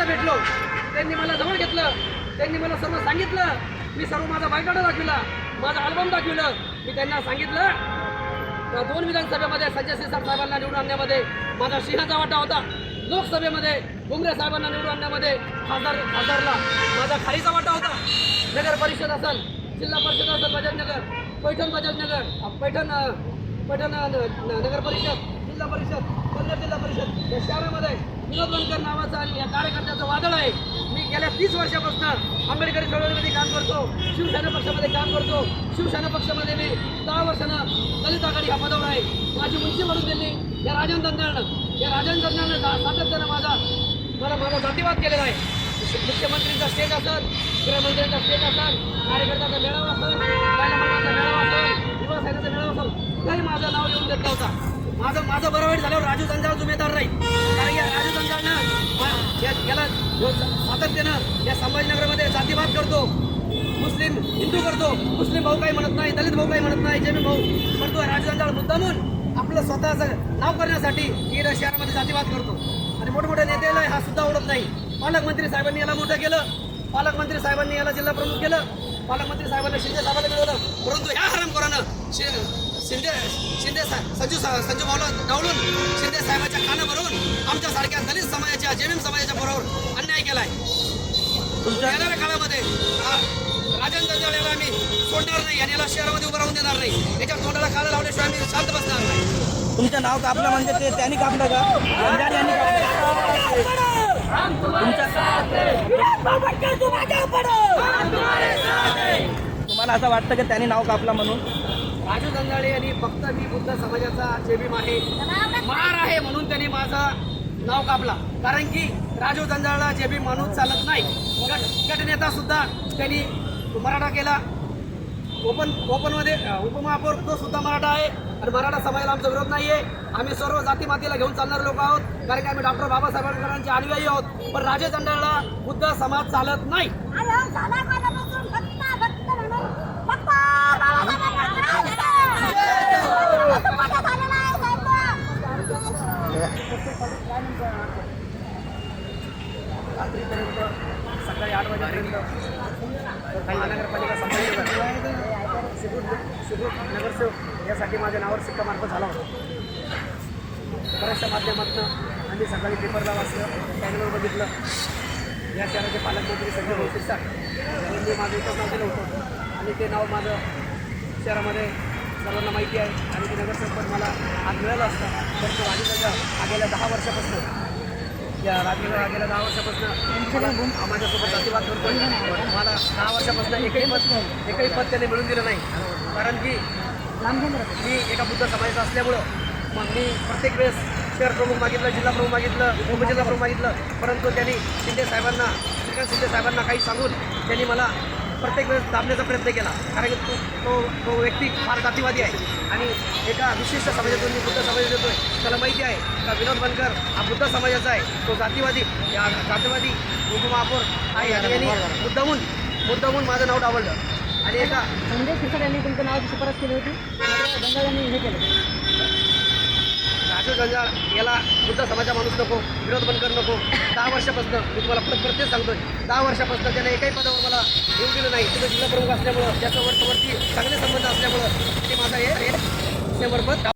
त्यांना भेटलो, त्यांनी मला जवळ घेतलं, त्यांनी मला सर्व सांगितलं. मी सर्व माझा बायोडाटा दाखविला, माझा अल्बम दाखविलं. मी त्यांना सांगितलं का 2 विधानसभेमध्ये संजय शिरसाट साहेबांना निवडून आणण्यामध्ये माझा सिंहाचा वाटा होता. लोकसभेमध्ये भुमरे साहेबांना निवडून आणण्यामध्ये खासदारला माझा खालीचा वाटा होता. नगर परिषद असेल, जिल्हा परिषद असेल, बजाजनगर, पैठण नगर परिषद, जिल्हा परिषद, कन्नड जिल्हा परिषद या शहरामध्ये विनोद बनकर नावाचा आणि या कार्यकर्त्याचं वादळ आहे. मी गेल्या 30 वर्षापासून आंबेडकरी चळवळीमध्ये काम करतो, शिवसेना पक्षामध्ये काम करतो. शिवसेना पक्षामध्ये मी 10 वर्षानं दलित आघाडी ह्या पदावर आहे. माझी उंची म्हणून दिली या राजन तंत्रानं सातत्यानं माझा जातीवाद केलेला आहे. मुख्यमंत्रीचा स्टेज असेल, गृहमंत्र्यांचा स्टेज असेल, कार्यकर्त्याचा मेळावा असेल, मंडळाचा मेळावा असेल, युवा सेनेचा मेळावा असेल, तरी माझं नाव येऊन देत नव्हता. माझं बरं वाईट झाल्यावर राजू जंजाळ जुमेदार राहील. कारण या राजू जंजाळनं याला सातत्यानं या संभाजीनगरमध्ये जातीवाद करतो, मुस्लिम हिंदू करतो. मुस्लिम भाऊ काही म्हणत नाही, दलित भाऊ काही म्हणत नाही, जेबी भाऊ म्हणतो. राजू जंजाळ मुद्दामून आपलं स्वतःचं नाव करण्यासाठी ही शहरामध्ये जातीवाद करतो. आणि मोठमोठ्या नेत्याला हा सुद्धा आवडत नाही. पालकमंत्री साहेबांनी याला मोठं केलं, पालकमंत्री साहेबांनी याला जिल्हा प्रमुख केलं, पालकमंत्री साहेबांना शिंदे साहेबांना मिळवलं. परंतु ह्या हरामखोरानं संजू भाऊला डावलून शिंदे साहेबांच्या कानं भरून आमच्यासारख्या दलित समाजाच्या, जेबीम समाजाच्या बरोबर अन्याय केलाय. येणाऱ्या काळामध्ये राजन जंजाळ याला आम्ही सोडणार नाही आणि याला शहरामध्ये उभं राहून देणार नाही. याच्या तोंडाला काळं लावल्याशिवाय आम्ही शांत बसणार नाही. तुमचं नाव कापलं म्हणजे ते त्यांनी कापलं का? जंजाळ यांनी तुम्हाला असं वाटतं की त्यांनी नाव कापलं म्हणून? राजू जंजाळे यांनी फक्त मी बुद्ध समाजाचा जेबीम आहे, मार आहे म्हणून त्यांनी माझं नाव कापला. कारण की राजू जंजाळला जेबीम म्हणून चालत नाही. गटनेता सुद्धा त्यांनी मराठा केला. ओपनमध्ये उपमहापौर तो सुद्धा मराठा आहे आणि मराठा समाजाला आमचा विरोध नाही आहे. आम्ही सर्व जातीमातीला घेऊन चालणारे लोक आहोत, कारण की आम्ही डॉक्टर बाबासाहेब आंबेडकरांचे अनुयायी आहोत. पण राजू जंजाळला बुद्ध समाज चालत नाही. रात्रीपर्यंत सकाळी 8 वाजेपर्यंत महानगरपालिका शिबूर नगरसेवक यासाठी माझ्या नावावर शिक्कामार्फत झाला होता. बऱ्याचशा माध्यमातून आम्ही सकाळी पेपरला वाचलं, चॅनलवर बघितलं. या शहराचे पालकमंत्री संजय भाऊ शिरसाट यांनी माझं इथं नाव दिलं होतं आणि ते नाव माझं शहरामध्ये सर्वांना माहिती आहे आणि ते नगरसेवक पण मला आज मिळालं असतं. परंतु राजूच्या गेल्या 10 वर्षापासून गेल्या 10 वर्षापासून माझ्यासोबत जातीवाद करतो. मला 10 वर्षापासून एकही पद त्याने मिळून दिलं नाही. कारण की मी एका बुद्ध समाजाचा असल्यामुळं मग मी प्रत्येक वेळेस शहर प्रमुख मागितलं, जिल्हा प्रमुख मागितलं, उपजिल्हा प्रमुख मागितलं. परंतु त्यांनी शिंदे साहेबांना काही सांगून त्यांनी मला प्रत्येक वेळेस दाबण्याचा प्रयत्न केला. कारण की तो व्यक्ती फार जातीवादी आहे आणि एका विशिष्ट समाजातून मी बुद्ध समाजात येतो आहे. त्याला माहिती आहे का विनोद बनकर हा बुद्ध समाजाचा आहे, तो जातीवादी उपमहापौर आहे आणि यांनी मुद्दामून माझं नाव डावललं. आणि एका संजय शिरसाट यांनी तुमचं नावाची शिफारस केली होती, जंजाळ यांनी हे केलं. राजू जंजाळ याला बुद्ध समाजा माणूस नको, विनोद बनकर नको. 10 वर्षापासून मी तुम्हाला प्रत्येक सांगतोय, 10 वर्षापासून त्याने एकही पदावर मला येऊ दिलं नाही. तिथं जिल्हा प्रमुख असल्यामुळं, त्याच्यावरती चांगले संबंध असल्यामुळं ते माझा हे समर्पण